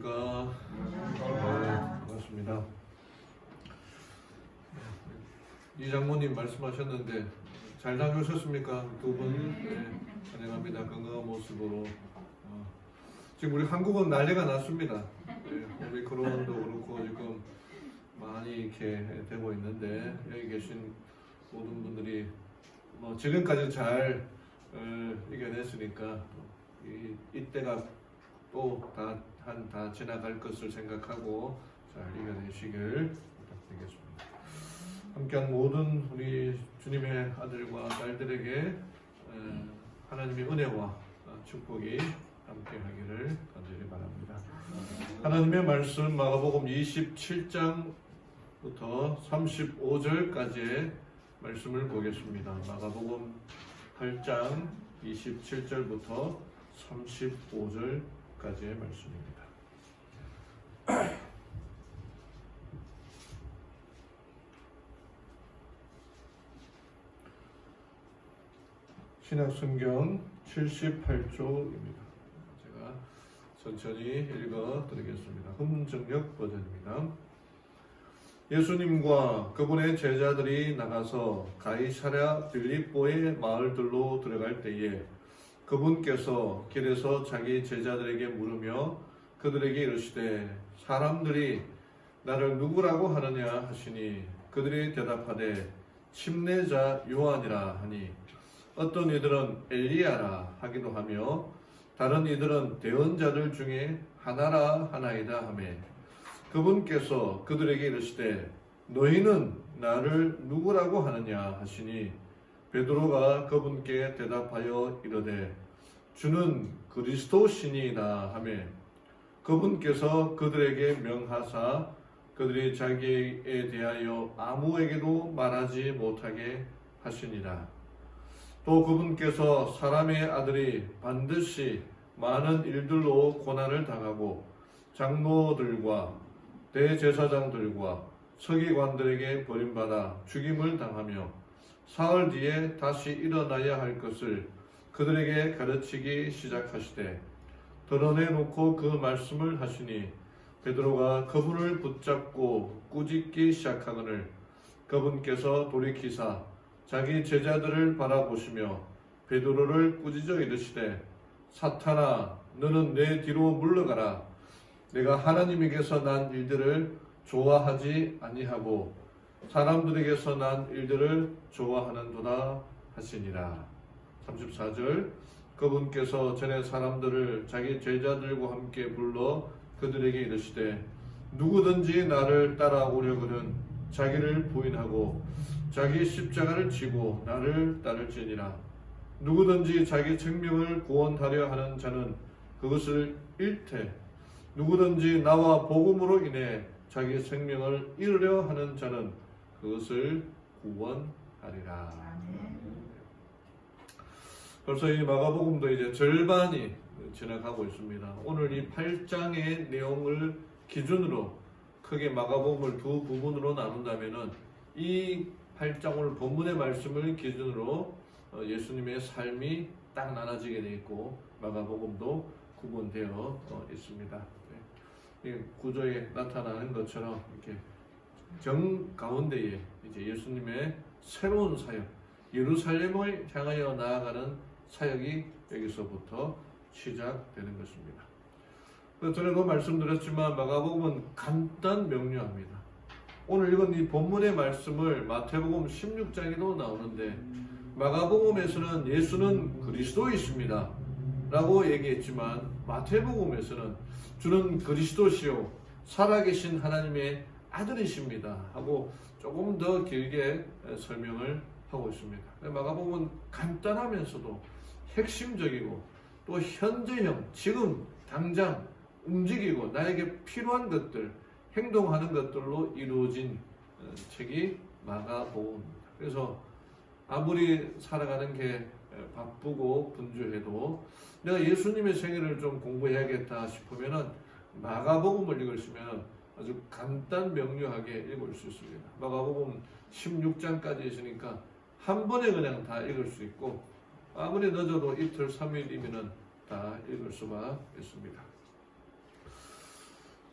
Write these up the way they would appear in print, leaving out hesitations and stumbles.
안녕하십니까. 반갑습니다. 이 장모님 말씀하셨는데 잘 다녀오셨습니까? 두 분? 네, 환영합니다. 건강한 모습으로. 지금 우리 한국은 난리가 났습니다. 네, 오미크론도 그렇고 지금 많이 이렇게 되고 있는데 여기 계신 모든 분들이 지금까지 잘 이겨냈으니까 이때가 또 다 지나갈 것을 생각하고 잘 이겨내시길 부탁드리겠습니다. 함께한 모든 우리 주님의 아들과 딸들에게 하나님의 은혜와 축복이 함께하기를 간절히 바랍니다. 하나님의 말씀 마가복음 27장부터 35절까지의 말씀을 보겠습니다. 마가복음 8장 27절부터 35절까지의 말씀입니다. 신약성경 78쪽입니다. 제가 천천히 읽어 드리겠습니다. 흠정역 버전입니다. 예수님과 그분의 제자들이 나가서 가이사랴 빌립보의 마을들로 들어갈 때에 그분께서 길에서 자기 제자들에게 물으며 그들에게 이르시되 사람들이 나를 누구라고 하느냐 하시니 그들이 대답하되 침례자 요한이라 하니 어떤 이들은 엘리야라 하기도 하며 다른 이들은 대언자들 중에 하나라 하나이다 하매 그분께서 그들에게 이르시되 너희는 나를 누구라고 하느냐 하시니 베드로가 그분께 대답하여 이르되 주는 그리스도시니이다 하매 그분께서 그들에게 명하사 그들이 자기에 대하여 아무에게도 말하지 못하게 하시니라. 또 그분께서 사람의 아들이 반드시 많은 일들로 고난을 당하고 장로들과 대제사장들과 서기관들에게 버림받아 죽임을 당하며 사흘 뒤에 다시 일어나야 할 것을 그들에게 가르치기 시작하시되 드러내놓고 그 말씀을 하시니 베드로가 그분을 붙잡고 꾸짖기 시작하거늘 그분께서 돌이키사 자기 제자들을 바라보시며 베드로를 꾸짖어 이르시되 사탄아 너는 내 뒤로 물러가라. 내가 하나님에게서 난 일들을 좋아하지 아니하고 사람들에게서 난 일들을 좋아하는도다 하시니라. 34절 그분께서 전에 사람들을 자기 제자들과 함께 불러 그들에게 이르시되 누구든지 나를 따라오려거든 자기를 부인하고 자기 십자가를 지고 나를 따를지니라. 누구든지 자기 생명을 구원하려 하는 자는 그것을 잃되 누구든지 나와 복음으로 인해 자기 생명을 잃으려 하는 자는 그것을 구원하리라. 벌써 이 마가복음도 이제 절반이 지나가고 있습니다. 오늘 이 8장의 내용을 기준으로 크게 마가복음을 두 부분으로 나눈다면은 이 8장 오늘 본문의 말씀을 기준으로 예수님의 삶이 딱 나눠지게 되어 있고 마가복음도 구분되어 있습니다. 이 구조에 나타나는 것처럼 이렇게 정 가운데에 이제 예수님의 새로운 사역, 예루살렘을 향하여 나아가는 사역이 여기서부터 시작되는 것입니다. 전에도 말씀드렸지만 마가복음은 간단 명료합니다. 오늘 읽은 이 본문의 말씀을 마태복음 16장에도 나오는데 마가복음에서는 예수는 그리스도이십니다 라고 얘기했지만 마태복음에서는 주는 그리스도시요 살아계신 하나님의 아들이십니다 하고 조금 더 길게 설명을 하고 있습니다. 마가복음은 간단하면서도 핵심적이고 또 현재형, 지금 당장 움직이고 나에게 필요한 것들, 행동하는 것들로 이루어진 책이 마가복음입니다. 그래서 아무리 살아가는 게 바쁘고 분주해도 내가 예수님의 생애를 좀 공부해야겠다 싶으면은 마가복음을 읽으시면 아주 간단 명료하게 읽을 수 있습니다. 마가복음 16장까지 있으니까 한 번에 그냥 다 읽을 수 있고 아무리 늦어도 이틀 3일이면은 다 읽을 수가 있습니다.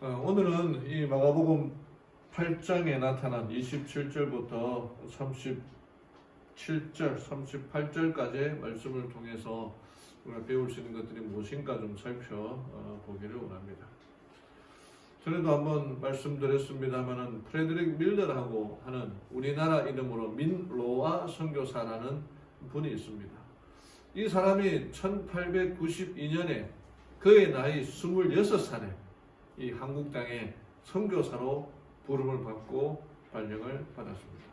오늘은 이 마가복음 8장에 나타난 27절부터 37절, 38절까지의 말씀을 통해서 우리가 배울 수 있는 것들이 무엇인가 좀 살펴보기를 원합니다. 전에도 한번 말씀드렸습니다만은 프레드릭 밀러라고 하는 우리나라 이름으로 민로아 선교사라는 분이 있습니다. 이 사람이 1892년에 그의 나이 26살에 이 한국 땅에 선교사로 부름을 받고 발령을 받았습니다.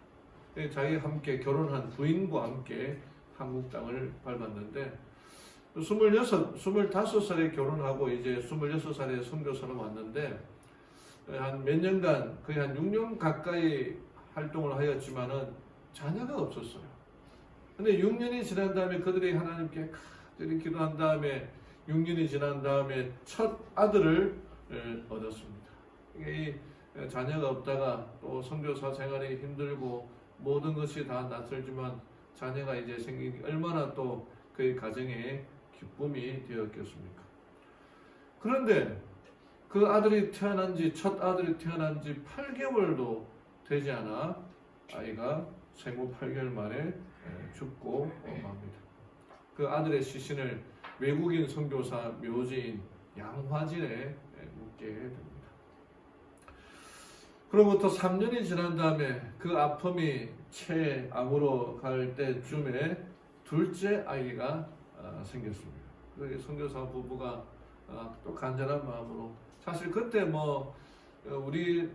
자기 함께 결혼한 부인과 함께 한국 땅을 밟았는데 25살에 결혼하고 이제 26살에 선교사로 왔는데 한 몇 년간 거의 한 6년 가까이 활동을 하였지만은 자녀가 없었어요. 근데 6년이 지난 다음에 그들이 하나님께 간절히 기도한 다음에 6년이 지난 다음에 첫 아들을 얻었습니다. 이 자녀가 없다가 또 선교사 생활이 힘들고 모든 것이 다 낯설지만 자녀가 이제 생기니 얼마나 또 그의 가정에 기쁨이 되었겠습니까? 그런데 그 아들이 첫 아들이 태어난 지 8개월도 되지 않아 아이가 생후 8개월 만에 죽고 맙니다. 그 아들의 시신을 외국인 선교사 묘지인 양화진에 묻게 됩니다. 그로부터 3년이 지난 다음에 그 아픔이 채 암으로 갈 때쯤에 둘째 아이가 생겼습니다. 그 선교사 부부가 또 간절한 마음으로 사실 그때 우리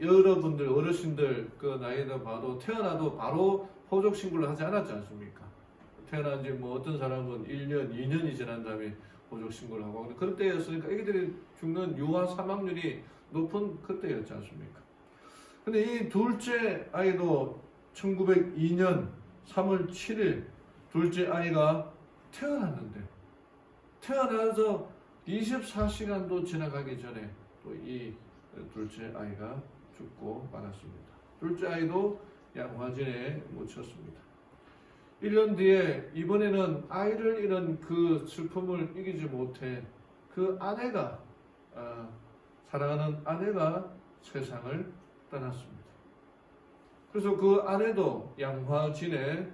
여러분들 어르신들 그 나이다 봐도 태어나도 바로 호적 신고를 하지 않았지 않습니까? 태어난 지 어떤 사람은 1년, 2년이 지난 다음에 호적 신고를 하고 그럴 때였으니까 애기들이 죽는 유아 사망률이 높은 그때였지 않습니까? 근데 이 둘째 아이도 1902년 3월 7일 둘째 아이가 태어났는데 태어나서 24시간도 지나가기 전에 또 이 둘째 아이가 죽고 말았습니다. 둘째 아이도 양화진에 묻혔습니다. 1년 뒤에 이번에는 아이를 잃은 그 슬픔을 이기지 못해 그 아내가 사랑하는 아내가 세상을 떠났습니다. 그래서 그 아내도 양화진에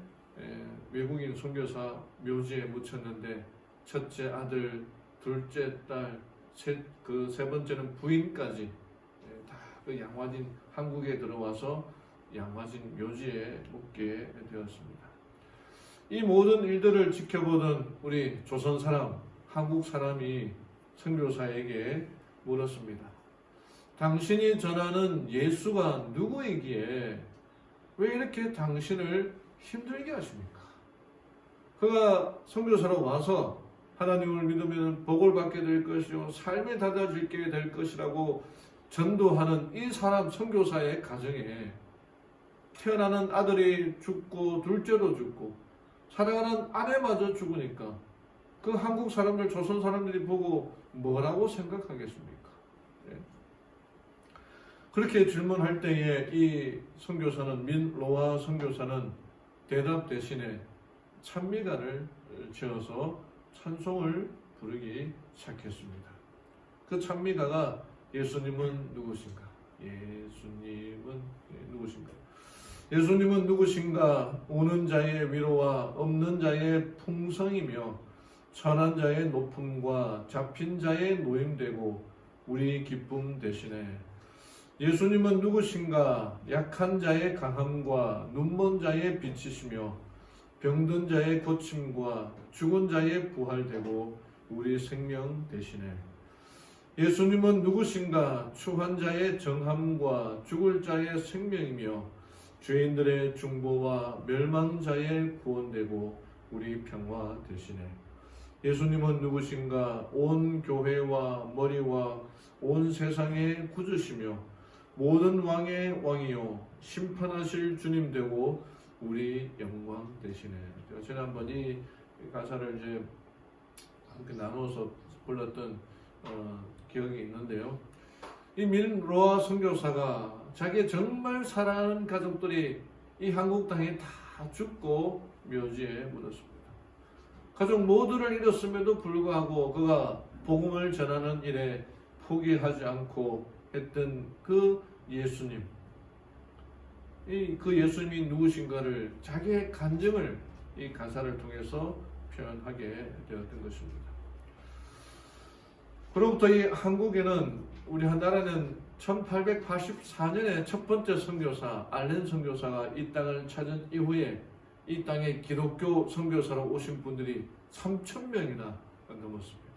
외국인 선교사 묘지에 묻혔는데 첫째 아들, 둘째 딸, 세 번째는 부인까지 다 그 양화진 한국에 들어와서 양화진 묘지에 묻게 되었습니다. 이 모든 일들을 지켜보던 우리 조선 사람, 한국 사람이 선교사에게 물었습니다. 당신이 전하는 예수가 누구이기에 왜 이렇게 당신을 힘들게 하십니까? 그가 선교사로 와서 하나님을 믿으면 복을 받게 될 것이요 삶이 달라지게 될 것이라고 전도하는 이 사람 선교사의 가정에 태어나는 아들이 죽고 둘째도 죽고 사랑하는 아내마저 죽으니까 그 한국 사람들, 조선 사람들이 보고 뭐라고 생각하겠습니까? 그렇게 질문할 때에 이 선교사는 민로아 선교사는 대답 대신에 찬미가를 지어서 찬송을 부르기 시작했습니다. 그 찬미가가 예수님은 누구신가? 예수님은 누구신가? 예수님은 누구신가? 오는 자의 위로와 없는 자의 풍성이며 천한 자의 높음과 잡힌 자의 노임되고 우리 기쁨 대신에 예수님은 누구신가? 약한 자의 강함과 눈먼 자의 빛이시며 병든 자의 고침과 죽은 자의 부활되고 우리 생명 대신에 예수님은 누구신가? 추한 자의 정함과 죽을 자의 생명이며 죄인들의 중보와 멸망자의 구원되고 우리 평화 대신에 예수님은 누구신가? 온 교회와 머리와 온 세상의 구주시며 모든 왕의 왕이요 심판하실 주님 되고 우리 영광 대신에. 지난번 이 가사를 이제 함께 나누어서 불렀던 기억이 있는데요. 이 민로아 선교사가 자기 정말 사랑하는 가족들이 이 한국 땅에 다 죽고 묘지에 묻었습니다. 가족 모두를 잃었음에도 불구하고 그가 복음을 전하는 일에 포기하지 않고 했던 그 예수님, 그 예수님이 누구신가를 자기의 간증을 이 가사를 통해서 표현하게 되었던 것입니다. 그로부터 이 한국에는 우리 나라는 1884년에 첫 번째 선교사 알렌 선교사가 이 땅을 찾은 이후에 이 땅에 기독교 선교사로 오신 분들이 3,000명이나 넘었습니다.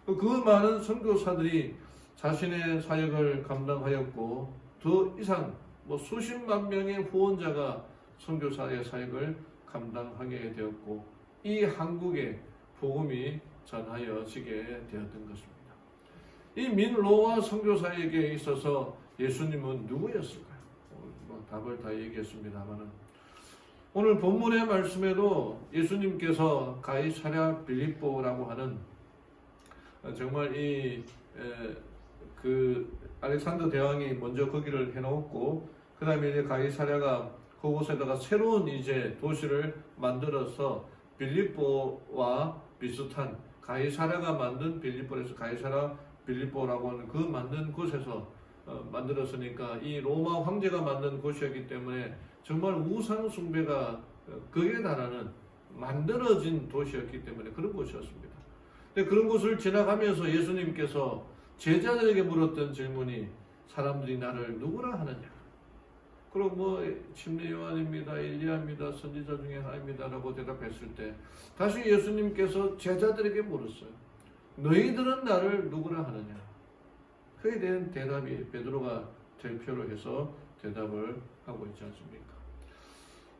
그 많은 선교사들이 자신의 사역을 감당하였고 더 이상 수십만 명의 후원자가 선교사의 사역을 감당하게 되었고 이 한국에 복음이 전하여지게 되었던 것입니다. 이 민로와 선교사에게 있어서 예수님은 누구였을까요? 답을 다 얘기했습니다만 오늘 본문의 말씀에도 예수님께서 가이사랴 빌립보라고 하는 정말 그 알렉산더 대왕이 먼저 거기를 해놓고 그 다음에 이제 가이사랴가 그곳에다가 새로운 이제 도시를 만들어서 빌립보와 비슷한 가이사랴가 만든 빌립보에서 가이사랴 빌립보라고 하는 그 만든 곳에서 만들었으니까 이 로마 황제가 만든 곳이었기 때문에 정말 우상 숭배가 극에 달하는 만들어진 도시였기 때문에 그런 곳이었습니다. 근데 그런 곳을 지나가면서 예수님께서 제자들에게 물었던 질문이 사람들이 나를 누구라 하느냐? 그럼 침례 요한입니다, 엘리야입니다, 선지자 중에 하나입니다라고 대답했을 때 다시 예수님께서 제자들에게 물었어요. 너희들은 나를 누구라 하느냐? 그에 대한 대답이 베드로가 대표로 해서 대답을 하고 있지 않습니까?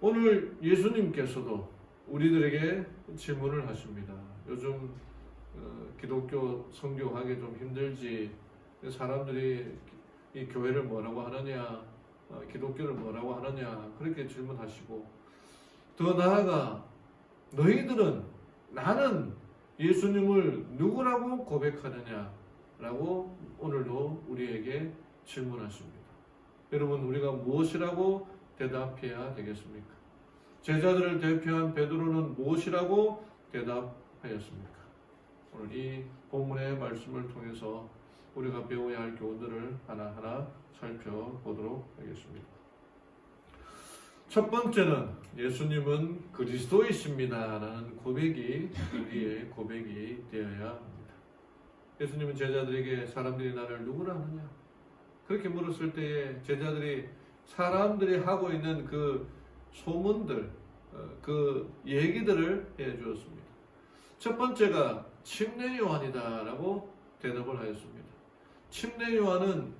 오늘 예수님께서도 우리들에게 질문을 하십니다. 요즘 기독교 선교하기 좀 힘들지, 사람들이 이 교회를 뭐라고 하느냐, 기독교를 뭐라고 하느냐 그렇게 질문하시고 더 나아가 너희들은 나는 예수님을 누구라고 고백하느냐라고 오늘도 우리에게 질문하십니다. 여러분 우리가 무엇이라고 대답해야 되겠습니까? 제자들을 대표한 베드로는 무엇이라고 대답하였습니까? 오늘 이 본문의 말씀을 통해서 우리가 배워야 할 교훈들을 하나하나 살펴보도록 하겠습니다. 첫 번째는 예수님은 그리스도이십니다 라는 고백이 우리의 고백이 되어야 합니다. 예수님은 제자들에게 사람들이 나를 누구라 하느냐? 그렇게 물었을 때에 제자들이 사람들이 하고 있는 그 소문들, 그 얘기들을 해주었습니다. 첫 번째가 침례 요한이다 라고 대답을 하였습니다. 침례 요한은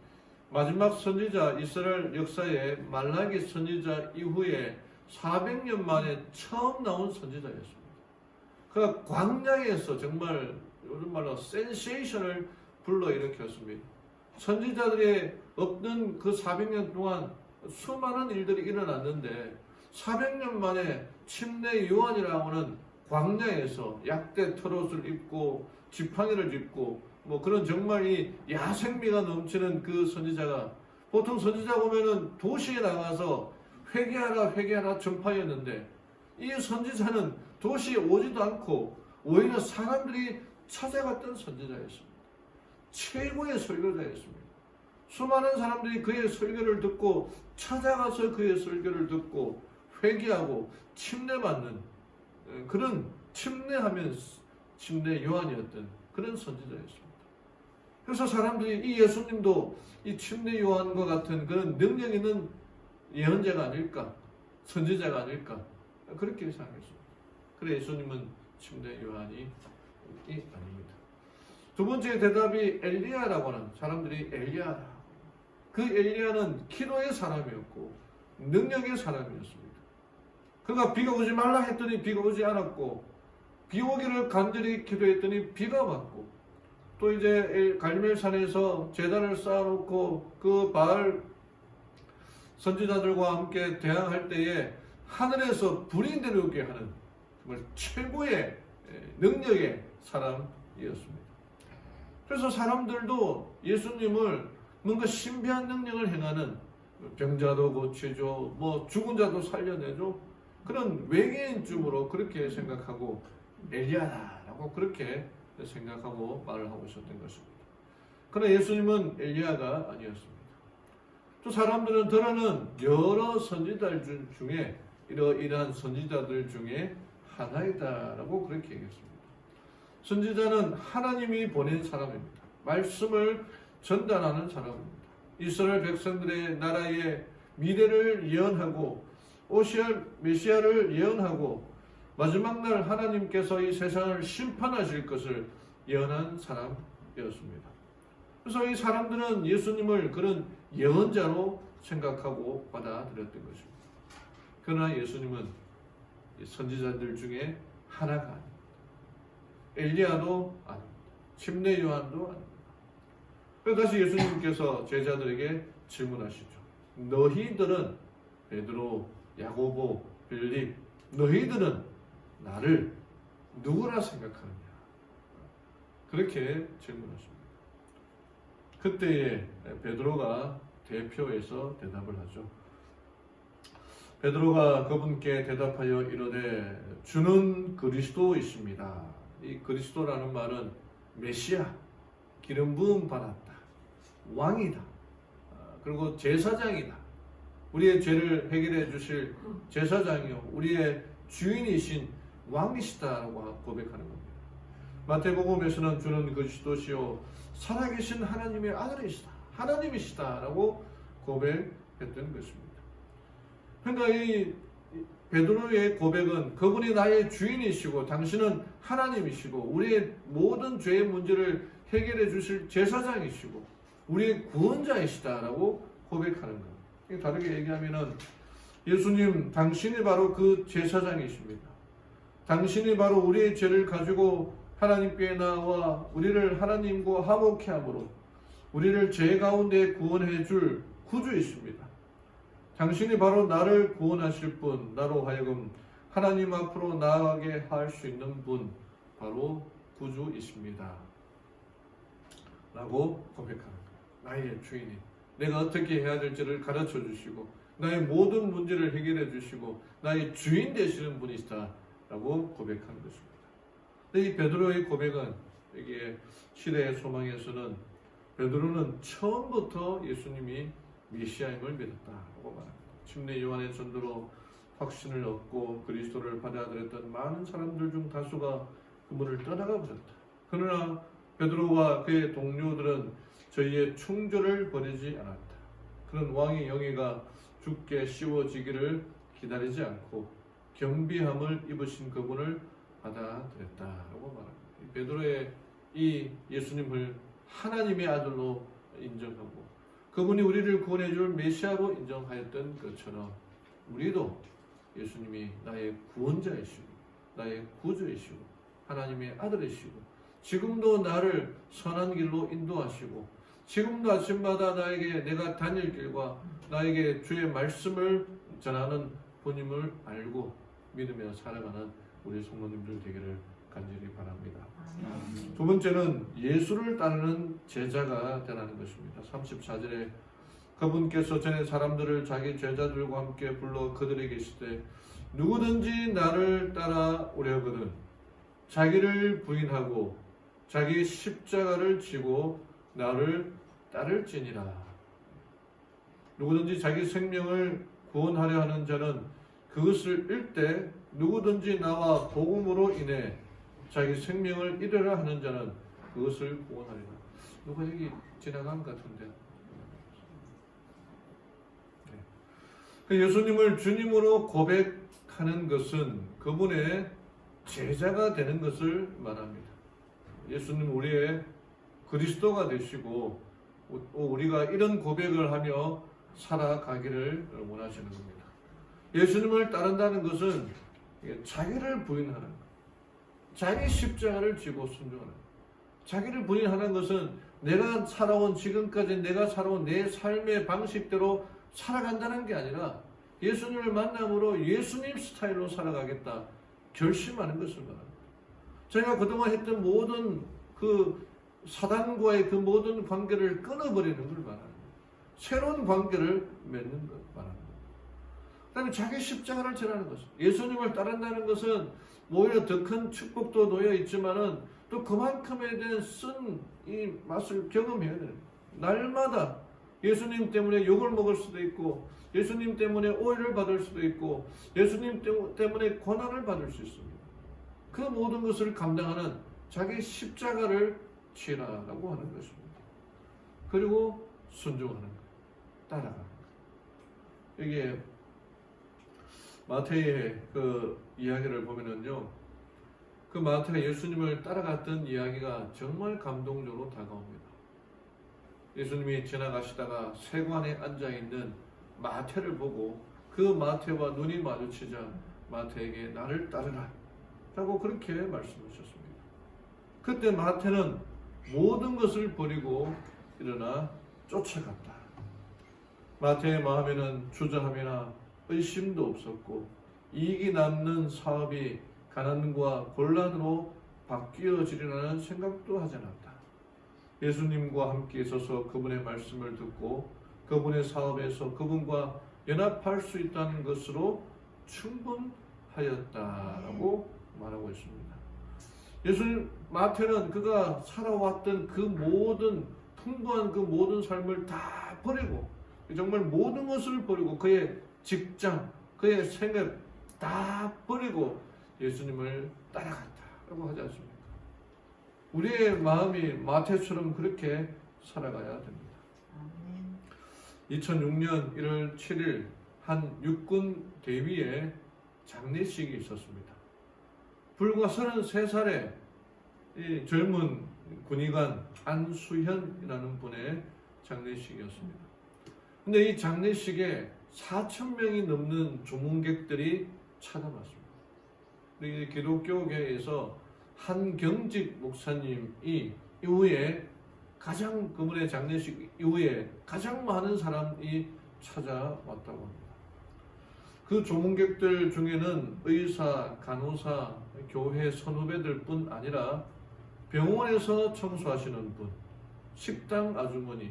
마지막 선지자 이스라엘 역사에 말라기 선지자 이후에 400년 만에 처음 나온 선지자였습니다. 그가 광야에서 정말 요즘 말로 센세이션을 불러일으켰습니다. 선지자들이 없는 그 400년 동안 수많은 일들이 일어났는데 400년 만에 침례 요한이라고 하는 광야에서 약대 털옷을 입고 지팡이를 짚고 그런 정말 이 야생미가 넘치는 그 선지자가 보통 선지자 보면은 도시에 나가서 회개하라 전파였는데 이 선지자는 도시에 오지도 않고 오히려 사람들이 찾아갔던 선지자였습니다. 최고의 설교자였습니다. 수많은 사람들이 그의 설교를 듣고 찾아가서 그의 설교를 듣고 회개하고 침례받는 그런 침례하면 침례 요한이었던 그런 선지자였습니다. 그래서 사람들이 이 예수님도 이 침례 요한과 같은 그런 능력 있는 예언자가 아닐까, 선지자가 아닐까 그렇게 생각했습니다. 그래 예수님은 침례 요한이 아닙니다. 두 번째 대답이 엘리야라고 하는 사람들이 엘리야라. 그 엘리야는 기도의 사람이었고 능력의 사람이었습니다. 그가 비가 오지 말라 했더니 비가 오지 않았고 비 오기를 간절히 기도했더니 비가 왔고 또 이제 갈멜산에서 제단을 쌓아놓고 그 바알 선지자들과 함께 대항할 때에 하늘에서 불이 내려오게 하는 정말 최고의 능력의 사람이었습니다. 그래서 사람들도 예수님을 뭔가 신비한 능력을 행하는 병자도 고치죠, 죽은 자도 살려내죠, 그런 외계인쯤으로 그렇게 생각하고 엘리야라고 그렇게 생각하고 말을 하고 있었던 것입니다. 그러나 예수님은 엘리야가 아니었습니다. 또 사람들은 들어는 여러 선지자들 중에 이러한 선지자들 중에 하나이다라고 그렇게 얘기했습니다. 선지자는 하나님이 보낸 사람입니다. 말씀을 전달하는 사람입니다. 이스라엘 백성들의 나라의 미래를 예언하고 오실 메시아를 예언하고 마지막 날 하나님께서 이 세상을 심판하실 것을 예언한 사람이었습니다. 그래서 이 사람들은 예수님을 그런 예언자로 생각하고 받아들였던 것입니다. 그러나 예수님은 선지자들 중에 하나가 아닙니다. 엘리야도 아닙니다. 침례 요한도 아닙니다. 그래서 다시 예수님께서 제자들에게 질문하시죠. 너희들은 베드로, 야고보, 빌립, 너희들은 나를 누구라 생각하느냐? 그렇게 질문하십니다. 그때에 베드로가 대표해서 대답을 하죠. 베드로가 그분께 대답하여 이르되 주는 그리스도이십니다. 이 그리스도라는 말은 메시아, 기름 부음 받았다, 왕이다, 그리고 제사장이다. 우리의 죄를 해결해 주실 제사장이요 우리의 주인이신 왕이시다라고 고백하는 겁니다. 마태복음에서는 주는 그리스도시요 살아계신 하나님의 아들이시다, 하나님이시다라고 고백했던 것입니다. 그러니까 이 베드로의 고백은 그분이 나의 주인이시고 당신은 하나님이시고 우리의 모든 죄의 문제를 해결해 주실 제사장이시고 우리의 구원자이시다라고 고백하는 것. 다르게 얘기하면은 예수님 당신이 바로 그 제사장이십니다. 당신이 바로 우리의 죄를 가지고 하나님께 나와 우리를 하나님과 화목케 함으로 우리를 죄 가운데 구원해 줄 구주이십니다. 당신이 바로 나를 구원하실 분, 나로 하여금 하나님 앞으로 나아가게 할 수 있는 분, 바로 구주이십니다. 라고 고백하는 거예요. 나의 주인이 내가 어떻게 해야 될지를 가르쳐 주시고 나의 모든 문제를 해결해 주시고 나의 주인 되시는 분이시다 라고 고백하는 것입니다. 이 베드로의 고백은 이게 시대의 소망에서는 베드로는 처음부터 예수님이 메시아임을 믿었다고 말합니다. 침례 요한의 전도로 확신을 얻고 그리스도를 받아들였던 많은 사람들 중 다수가 그분을 떠나가 버렸다. 그러나 베드로와 그의 동료들은 저희의 충조를 버리지 않았다. 그런 왕의 영예가 죽게 씌워지기를 기다리지 않고 경비함을 입으신 그분을 받아들였다라고 말합니다. 베드로의 이 예수님을 하나님의 아들로 인정하고 그분이 우리를 구원해 줄 메시아로 인정하였던 것처럼 우리도 예수님이 나의 구원자이시고 나의 구주이시고 하나님의 아들이시고 지금도 나를 선한 길로 인도하시고 지금도 아침마다 나에게 내가 다닐 길과 나에게 주의 말씀을 전하는 분임을 알고 믿으며 살아가는 우리 성도님들 되기를 간절히 바랍니다. 두 번째는 예수를 따르는 제자가 되라는 것입니다. 34절에 그분께서 전에 사람들을 자기 제자들과 함께 불러 그들에게 이르시되 누구든지 나를 따라오려거든 자기를 부인하고 자기 십자가를 지고 나를 따를지니라. 누구든지 자기 생명을 구원하려 하는 자는 그것을 잃되 누구든지 나와 복음으로 인해 자기 생명을 잃으려 하는 자는 그것을 구원하리라. 누가 여기 지나간 것 같은데. 네. 예수님을 주님으로 고백하는 것은 그분의 제자가 되는 것을 말합니다. 예수님 우리의 그리스도가 되시고 우리가 이런 고백을 하며 살아가기를 원하시는 겁니다. 예수님을 따른다는 것은 자기를 부인하는 것, 자기 십자가를 지고 순종하는 것. 자기를 부인하는 것은 내가 살아온 지금까지 내가 살아온 내 삶의 방식대로 살아간다는 게 아니라 예수님을 만남으로 예수님 스타일로 살아가겠다 결심하는 것을 말합니다. 제가 그동안 했던 모든 그 사단과의 그 모든 관계를 끊어버리는 걸 말합니다. 새로운 관계를 맺는 것 말합니다. 그 다음에 자기 십자가를 지라는 것은 예수님을 따른다는 것은 오히려 더 큰 축복도 놓여 있지만은 또 그만큼에 대한 쓴 이 맛을 경험해야 돼요. 날마다 예수님 때문에 욕을 먹을 수도 있고, 예수님 때문에 오해를 받을 수도 있고, 예수님 때문에 고난을 받을 수 있습니다. 그 모든 것을 감당하는 자기 십자가를 지라라고 하는 것입니다. 그리고 순종하는 거예요. 따라가는 거예요. 이게 마태의 그 이야기를 보면은요, 그 마태가 예수님을 따라갔던 이야기가 정말 감동적으로 다가옵니다. 예수님이 지나가시다가 세관에 앉아있는 마태를 보고 그 마태와 눈이 마주치자 마태에게 나를 따르라 라고 그렇게 말씀하셨습니다. 그때 마태는 모든 것을 버리고 일어나 쫓아갔다. 마태의 마음에는 주저함이나 의심도 없었고, 이익이 남는 사업이 가난과 곤란으로 바뀌어지리라는 생각도 하지 않았다. 예수님과 함께 있어서 그분의 말씀을 듣고 그분의 사업에서 그분과 연합할 수 있다는 것으로 충분하였다라고 말하고 있습니다. 예수님 마태는 그가 살아왔던 그 모든 풍부한 그 모든 삶을 다 버리고, 정말 모든 것을 버리고, 그의 직장, 그의 생업 다 버리고 예수님을 따라갔다라고 하지 않습니까? 우리의 마음이 마태처럼 그렇게 살아가야 됩니다. 2006년 1월 7일 한 육군 대위의 장례식이 있었습니다. 불과 33살의 이 젊은 군의관 안수현이라는 분의 장례식이었습니다. 근데 이 장례식에 4,000명이 넘는 조문객들이 찾아왔습니다. 기독교계에서 한경직 목사님이 이후에 가장 그분의 장례식 이후에 가장 많은 사람이 찾아왔다고 합니다. 그 조문객들 중에는 의사, 간호사, 교회 선후배들 뿐 아니라 병원에서 청소하시는 분, 식당 아주머니,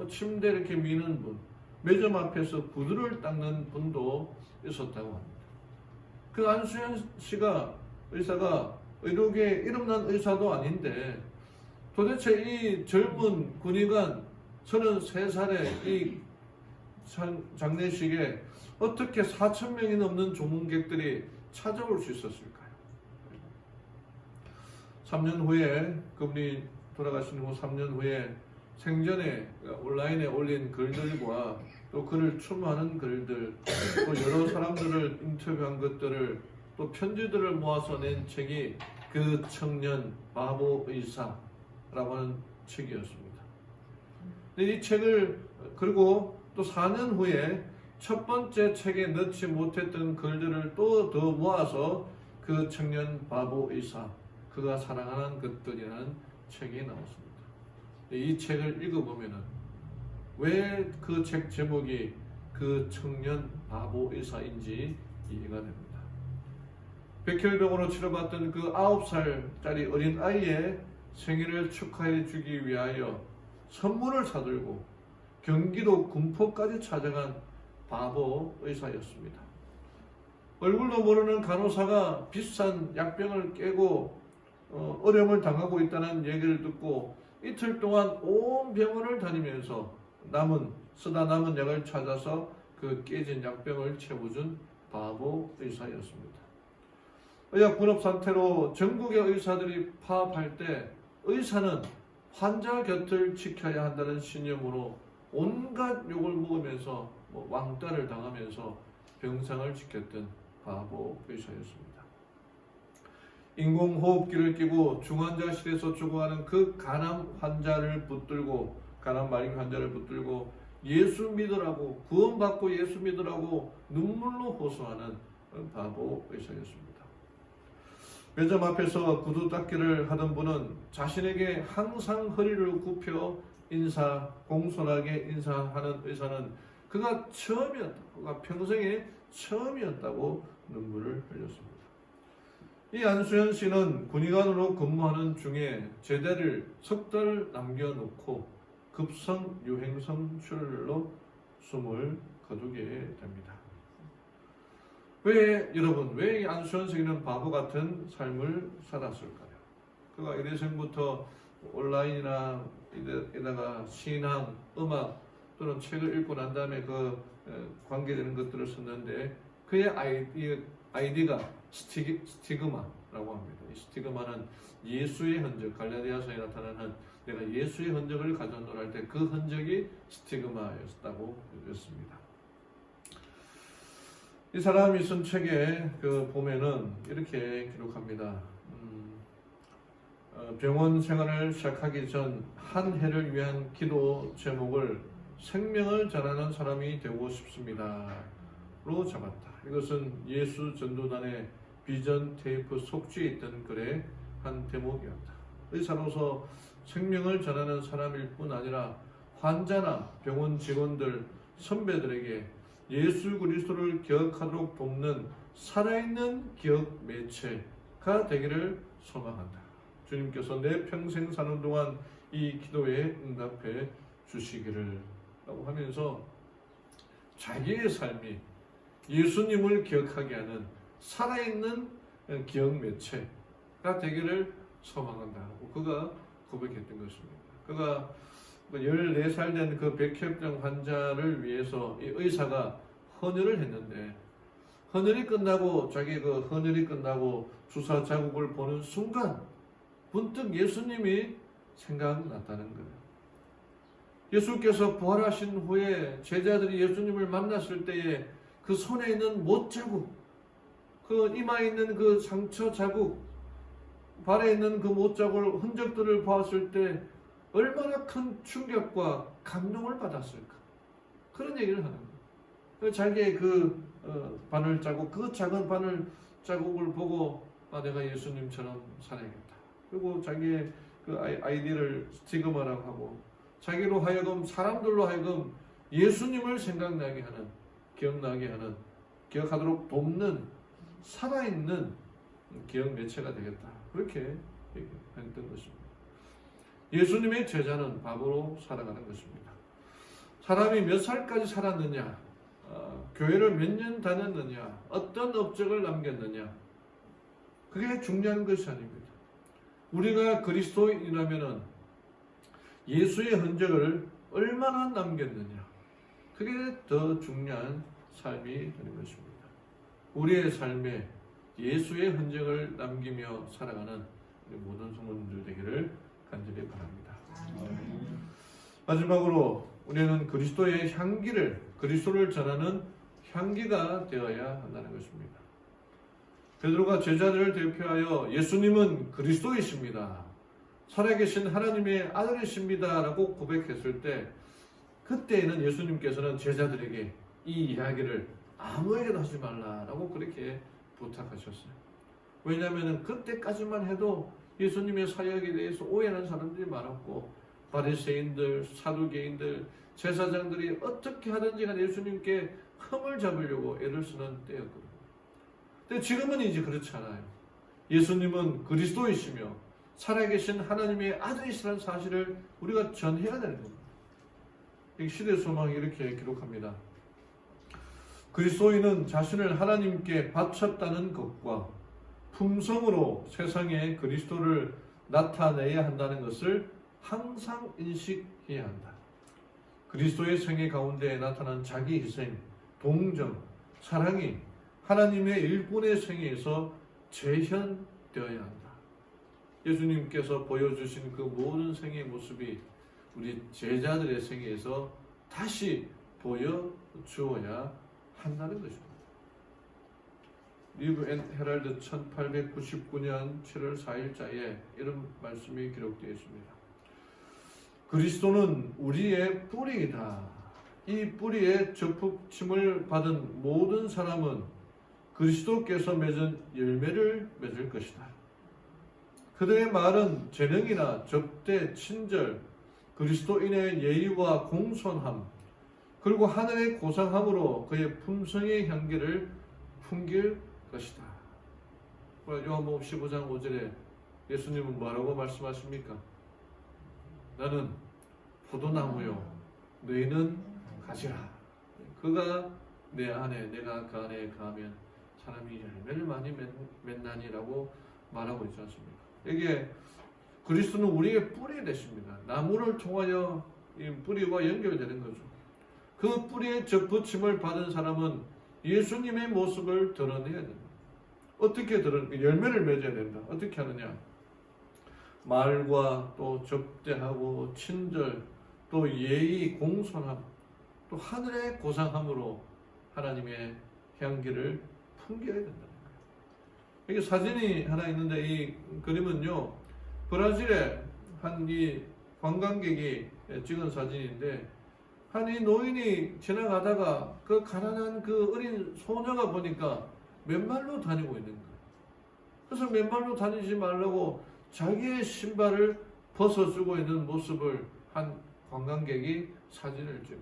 침대 이렇게 미는 분, 매점 앞에서 구두를 닦는 분도 있었다고 합니다. 그 안수현 씨가 의사가 의료계에 이름난 의사도 아닌데 도대체 이 젊은 군의관 33살의 이 장례식에 어떻게 4,000명이 넘는 조문객들이 찾아올 수 있었을까요? 3년 후에 그분이 돌아가신 후 3년 후에 생전에 온라인에 올린 글들과 또 그를 추모하는 글들, 또 여러 사람들을 인터뷰한 것들을, 또 편지들을 모아서 낸 책이 그 청년 바보 의사라고 하는 책이었습니다. 이 책을, 그리고 또 4년 후에 첫 번째 책에 넣지 못했던 글들을 또 더 모아서 그 청년 바보 의사, 그가 사랑하는 것들이라는 책이 나왔습니다. 이 책을 읽어보면은 왜 그 책 제목이 그 청년 바보 의사인지 이해가 됩니다. 백혈병으로 치료받던 그 9살짜리 어린 아이의 생일을 축하해 주기 위하여 선물을 사들고 경기도 군포까지 찾아간 바보 의사였습니다. 얼굴도 모르는 간호사가 비싼 약병을 깨고 어려움을 당하고 있다는 얘기를 듣고 이틀 동안 온 병원을 다니면서 쓰다 남은 약을 찾아서 그 깨진 약병을 채워준 바보 의사였습니다. 의학 분업 상태로 전국의 의사들이 파업할 때 의사는 환자 곁을 지켜야 한다는 신념으로 온갖 욕을 먹으면서 왕따를 당하면서 병상을 지켰던 바보 의사였습니다. 인공호흡기를 끼고 중환자실에서 죽어가는 그 간암 환자를 붙들고, 간암 말기 환자를 붙들고 예수 믿으라고, 구원받고 예수 믿으라고 눈물로 호소하는 바보 의사였습니다. 매점 앞에서 구두 닦기를 하던 분은 자신에게 항상 허리를 굽혀 공손하게 인사하는 의사는 그가 평생에 처음이었다고 눈물을 흘렸습니다. 이 안수현 씨는 군의관으로 근무하는 중에 제대를 석 달 남겨놓고 급성 유행성 출혈로 숨을 거두게 됩니다. 왜 이 안수현 씨는 바보 같은 삶을 살았을까요? 그가 일회생부터 온라인이나 이다가 신앙, 음악 또는 책을 읽고 난 다음에 그 관계되는 것들을 썼는데 그의 아이디가 스티그마라고 합니다. 이 스티그마는 예수의 흔적, 갈라디아서에 나타나는 내가 예수의 흔적을 가져노라 할 때 그 흔적이 스티그마였다고 했습니다. 이 사람이 쓴 책에 보면은 이렇게 기록합니다. 병원 생활을 시작하기 전 한 해를 위한 기도 제목을 생명을 전하는 사람이 되고 싶습니다로 잡았다. 이것은 예수 전도단의 비전 테이프 속지에 있던 글의 한 대목이었다. 의사로서 생명을 전하는 사람일 뿐 아니라 환자나 병원 직원들, 선배들에게 예수 그리스도를 기억하도록 돕는 살아있는 기억 매체가 되기를 소망한다. 주님께서 내 평생 사는 동안 이 기도에 응답해 주시기를 라고 하면서 자기의 삶이 예수님을 기억하게 하는 살아있는 기억 매체가 되기를 소망한다고 그가 고백했던 것입니다. 그가 14살 된 그 백혈병 환자를 위해서 이 의사가 헌혈을 했는데 헌혈이 끝나고 자기 그 헌혈이 끝나고 주사 자국을 보는 순간 문득 예수님이 생각났다는 거예요. 예수께서 부활하신 후에 제자들이 예수님을 만났을 때에 그 손에 있는 못 자국, 그 이마에 있는 그 상처 자국, 발에 있는 그 못 자국 흔적들을 보았을 때 얼마나 큰 충격과 감동을 받았을까. 그런 얘기를 하는 거예요. 자기의 바늘 자국, 그 작은 바늘 자국을 보고 내가 예수님처럼 살아야겠다. 그리고 자기의 그 아이디를 스티그마라고 하고 자기로 하여금 사람들로 하여금 예수님을 생각나게 하는, 기억나게 하는, 기억하도록 돕는 살아있는 기억 매체가 되겠다. 그렇게 했던 것입니다. 예수님의 제자는 바보로 살아가는 것입니다. 사람이 몇 살까지 살았느냐, 교회를 몇 년 다녔느냐, 어떤 업적을 남겼느냐, 그게 중요한 것이 아닙니다. 우리가 그리스도인이라면 예수의 흔적을 얼마나 남겼느냐, 그게 더 중요한 삶이 되는 것입니다. 우리의 삶에 예수의 흔적을 남기며 살아가는 우리 모든 성도들 되기를 간절히 바랍니다. 마지막으로 우리는 그리스도의 향기를, 그리스도를 전하는 향기가 되어야 한다는 것입니다. 베드로가 제자들을 대표하여 예수님은 그리스도이십니다, 살아계신 하나님의 아들이십니다 라고 고백했을 때 그때에는 예수님께서는 제자들에게 이 이야기를 아무에게도 하지 말라라고 그렇게 부탁하셨어요. 왜냐하면 그때까지만 해도 예수님의 사역에 대해서 오해하는 사람들이 많았고 바리새인들, 사두개인들, 제사장들이 어떻게 하든지 간에 예수님께 흠을 잡으려고 애를 쓰는 때였거든요. 근데 지금은 이제 그렇지 않아요. 예수님은 그리스도이시며 살아계신 하나님의 아들이시라는 사실을 우리가 전해야 되는 겁니다. 시대 소망이 이렇게 기록합니다. 그리스도인은 자신을 하나님께 바쳤다는 것과 품성으로 세상에 그리스도를 나타내야 한다는 것을 항상 인식해야 한다. 그리스도의 생애 가운데 나타난 자기 희생, 동정, 사랑이 하나님의 일꾼의 생애에서 재현되어야 한다. 예수님께서 보여주신 그 모든 생애의 모습이 우리 제자들의 생애에서 다시 보여주어야 한다는 것입니다. 리브 앤 헤럴드 1899년 7월 4일자에 이런 말씀이 기록되어 있습니다. 그리스도는 우리의 뿌리이다. 이 뿌리에 접붙임을 받은 모든 사람은 그리스도께서 맺은 열매를 맺을 것이다. 그들의 말은 재능이나 접대, 친절, 그리스도인의 예의와 공손함, 그리고 하늘의 고상함으로 그의 품성의 향기를 풍길 것이다. 요한복음 15장 5절에 예수님은 뭐라고 말씀하십니까? 나는 포도나무요, 너희는 가지라. 그가 내 안에, 내가 그 안에 가면 사람이 열매를 많이 맺나니라고 말하고 있지 않습니까? 이게 그리스도는 우리의 뿌리 되십니다. 나무를 통하여 이 뿌리와 연결되는 거죠. 그 뿌리에 접붙임을 받은 사람은 예수님의 모습을 드러내야 됩니다. 어떻게 열매를 맺어야 된다. 어떻게 하느냐? 말과 또 접대하고 친절, 또 예의, 공손함, 또 하늘의 고상함으로 하나님의 향기를 풍겨야 된다. 여기 사진이 하나 있는데 이 그림은요, 브라질의 한 이 관광객이 찍은 사진인데, 한 이 노인이 지나가다가 그 가난한 그 어린 소녀가 보니까 맨발로 다니고 있는 거예요. 그래서 맨발로 다니지 말라고 자기의 신발을 벗어주고 있는 모습을 한 관광객이 사진을 찍어.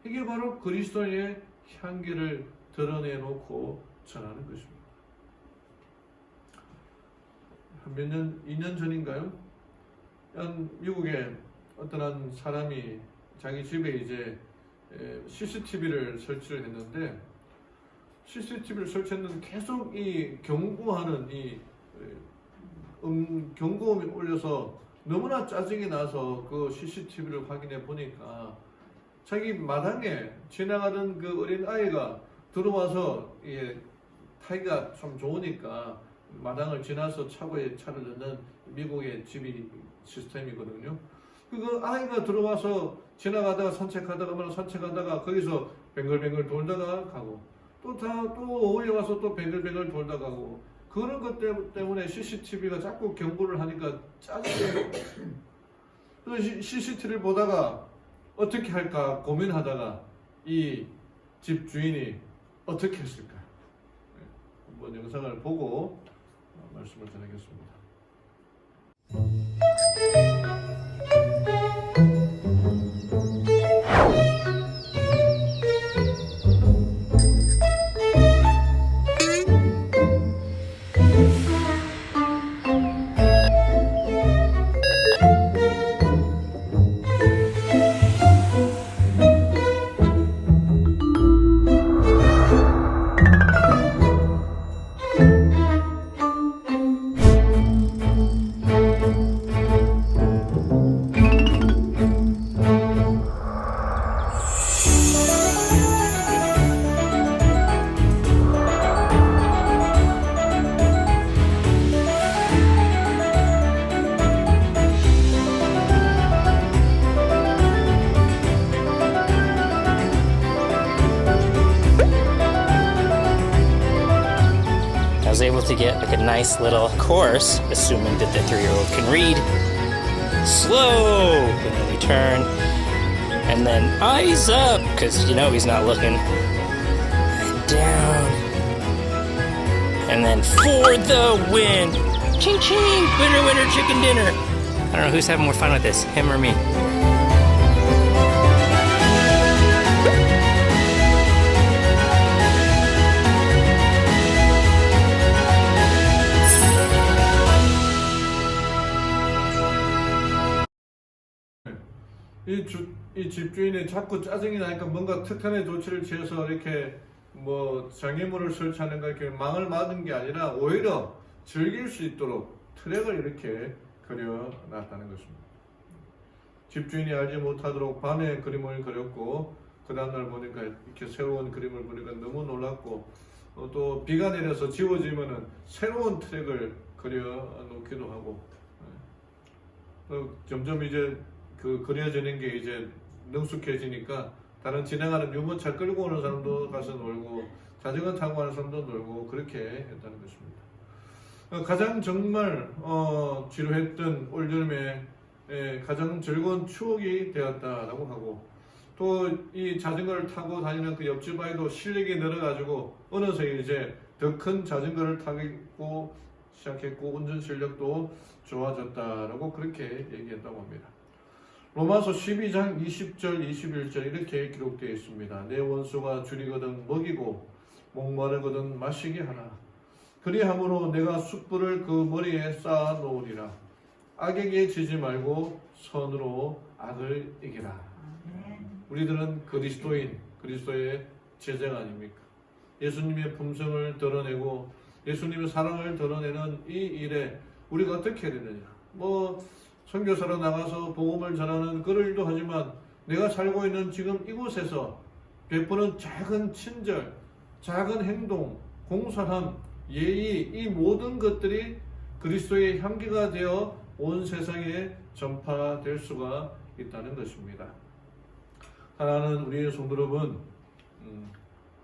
이게 바로 그리스도의 향기를 드러내놓고 전하는 것입니다. 몇 년, 2년 전인가요? 미국에 어떤 한 사람이 자기 집에 이제 CCTV를 설치를 했는데, CCTV를 설치했는데 계속 이 경고하는 경고음이 울려서 너무나 짜증이 나서 그 CCTV를 확인해 보니까 자기 마당에 지나가던 그 어린 아이가 들어와서 타기가 좀 좋으니까 마당을 지나서 차고에 차를 넣는 미국의 집이 시스템이거든요. 그 아이가 들어와서 지나가다가 산책하다가 거기서 뱅글뱅글 돌다가 가고 또 오후에 와서 또 뱅글뱅글 돌다 가고, 그런 것 때문에 CCTV가 자꾸 경고를 하니까 짜증나요. 그래서 CCTV를 보다가 어떻게 할까 고민하다가 이 집 주인이 어떻게 했을까요? 한번 영상을 보고 말씀을 전하겠습니다. I was able to get like a nice little course, assuming that the 3-year-old can read. Slow, and then we turn, and then eyes up, because you know he's not looking. And down, and then for the win. Ching ching, winner winner chicken dinner. I don't know who's having more fun with this, him or me. 이 집주인이 자꾸 짜증이 나니까 뭔가 특단의 조치를 취해서 이렇게 뭐 장애물을 설치하는 거 이렇게 망을 맞은 게 아니라 오히려 즐길 수 있도록 트랙을 이렇게 그려놨다는 것입니다. 집주인이 알지 못하도록 밤에 그림을 그렸고, 그 다음날 보니까 이렇게 새로운 그림을 보니까 너무 놀랐고, 또 비가 내려서 지워지면은 새로운 트랙을 그려놓기도 하고, 점점 이제 그 그려지는 게 이제 능숙해지니까 다른 지나가는 유모차 끌고 오는 사람도 가서 놀고, 자전거 타고 가는 사람도 놀고, 그렇게 했다는 것입니다. 가장 정말 지루했던 올여름에 가장 즐거운 추억이 되었다라고 하고, 또 이 자전거를 타고 다니는 그 옆집 아이도 실력이 늘어가지고 어느새 이제 더 큰 자전거를 타고 시작했고, 운전 실력도 좋아졌다라고 그렇게 얘기했다고 합니다. 로마서 12장 20절 21절 이렇게 기록되어 있습니다. 내 원수가 줄이거든 먹이고 목마르거든 마시게 하라. 그리함으로 내가 숯불을 그 머리에 쌓아 놓으리라. 악에게 지지 말고 선으로 악을 이기라. 우리들은 그리스도의 제자가 아닙니까? 예수님의 품성을 드러내고 예수님의 사랑을 드러내는 이 일에 우리가 어떻게 해야 되느냐? 뭐 선교사로 나가서 복음을 전하는 그런 일도 하지만 내가 살고 있는 지금 이곳에서 베푸는 작은 친절, 작은 행동, 공손함, 예의, 이 모든 것들이 그리스도의 향기가 되어 온 세상에 전파될 수가 있다는 것입니다. 하나는 우리의 성도 여러분,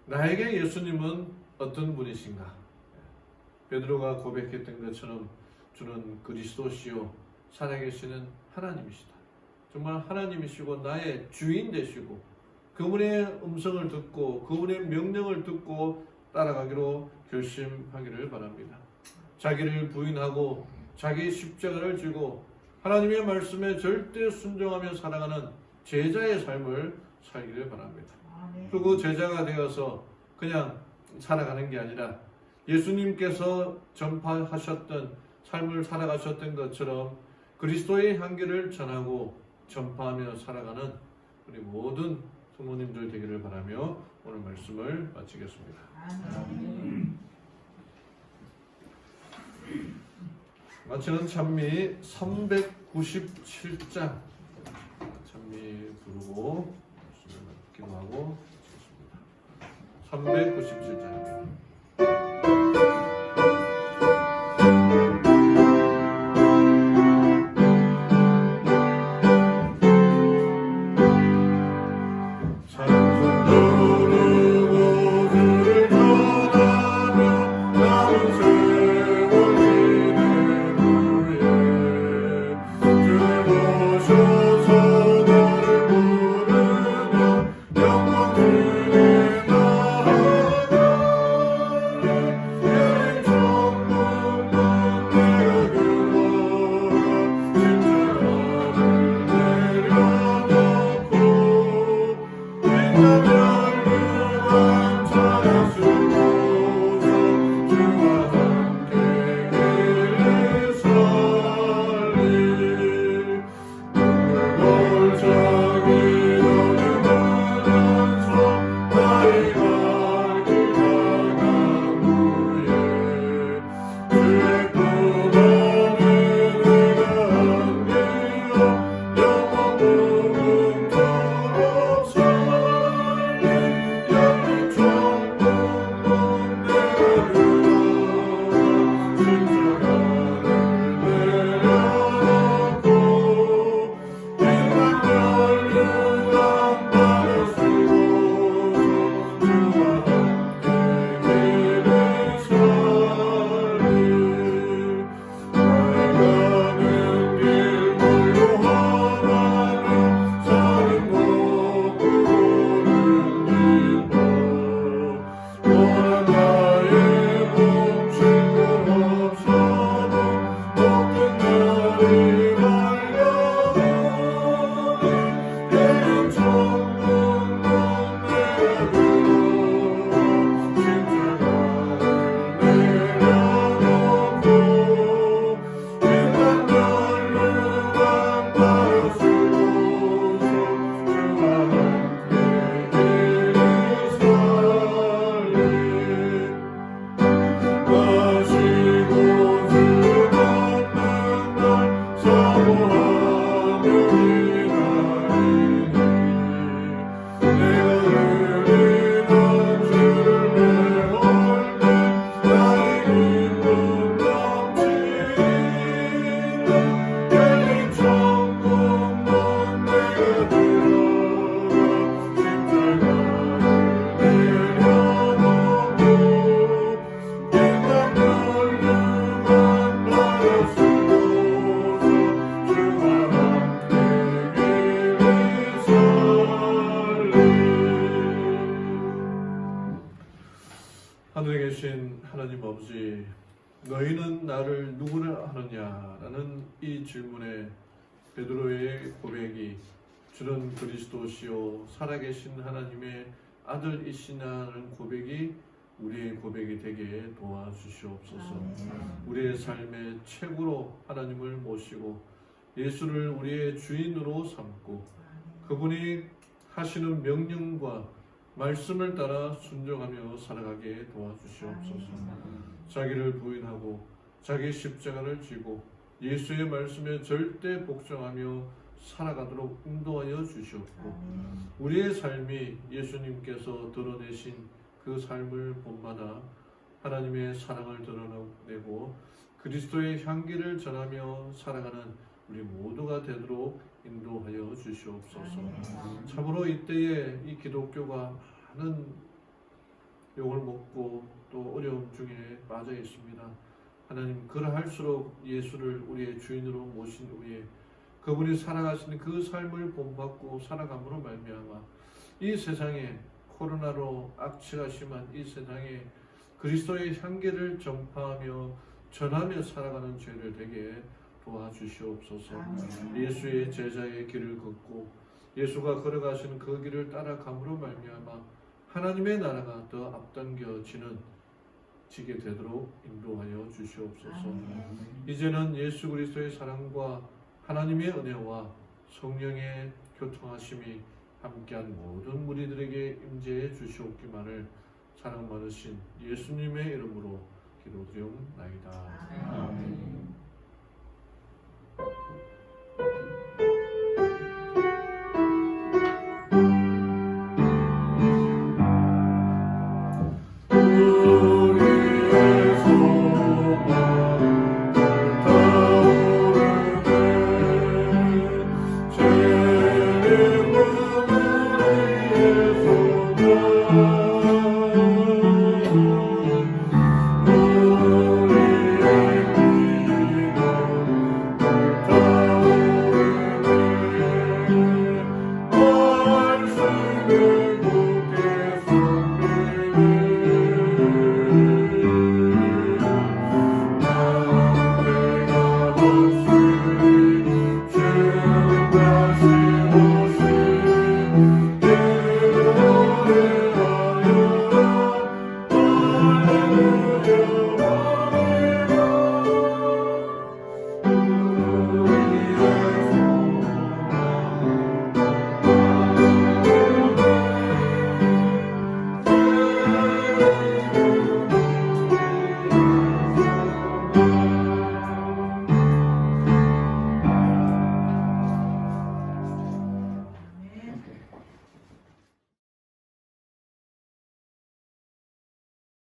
나에게 예수님은 어떤 분이신가? 베드로가 고백했던 것처럼 주는 그리스도시요 살아계시는 하나님이시다. 정말 하나님이시고 나의 주인 되시고 그분의 음성을 듣고 그분의 명령을 듣고 따라가기로 결심하기를 바랍니다. 자기를 부인하고 자기 십자가를 지고 하나님의 말씀에 절대 순종하며 살아가는 제자의 삶을 살기를 바랍니다. 그리고 제자가 되어서 그냥 살아가는 게 아니라 예수님께서 전파하셨던 삶을 살아가셨던 것처럼 그리스도의 향기를 전하고 전파하며 살아가는 우리 모든 성도님들 되기를 바라며 오늘 말씀을 마치겠습니다. 마치는 찬미 397장 찬미 부르고 기도하고 마치겠습니다. 397장입니다. 하늘에 계신 하나님 아버지, 너희는 나를 누구라 하느냐라는 이 질문에 베드로의 고백이 주는 그리스도시요 살아계신 하나님의 아들이시냐는 고백이 우리의 고백이 되게 도와주시옵소서. 우리의 삶의 최고로 하나님을 모시고 예수를 우리의 주인으로 삼고 그분이 하시는 명령과 말씀을 따라 순종하며 살아가게 도와주시옵소서. 자기를 부인하고 자기 십자가를 지고 예수의 말씀에 절대 복종하며 살아가도록 인도하여 주시옵고 우리의 삶이 예수님께서 드러내신 그 삶을 본받아 하나님의 사랑을 드러내고 그리스도의 향기를 전하며 살아가는 우리 모두가 되도록 인도하여 주시옵소서. 참으로 이때에 이 기독교가 많은 욕을 먹고 또 어려움 중에 빠져 있습니다. 하나님, 그러할수록 예수를 우리의 주인으로 모신 후에 그분이 살아가시는 그 삶을 본받고 살아감으로 말미암아 이 세상에 코로나로 악취가 심한 이 세상에 그리스도의 향기를 전파하며 전하며 살아가는 죄를 되게 도와주시옵소서. 예수의 제자의 길을 걷고 예수가 걸어가시는 그 길을 따라감으로 말미암아 하나님의 나라가 더 앞당겨지게 되도록 인도하여 주시옵소서. 이제는 예수 그리스도의 사랑과 하나님의 은혜와 성령의 교통하심이 함께한 모든 무리들에게 임재해 주시옵기만을 사랑 많으신 예수님의 이름으로 기도드리옵나이다. 아멘.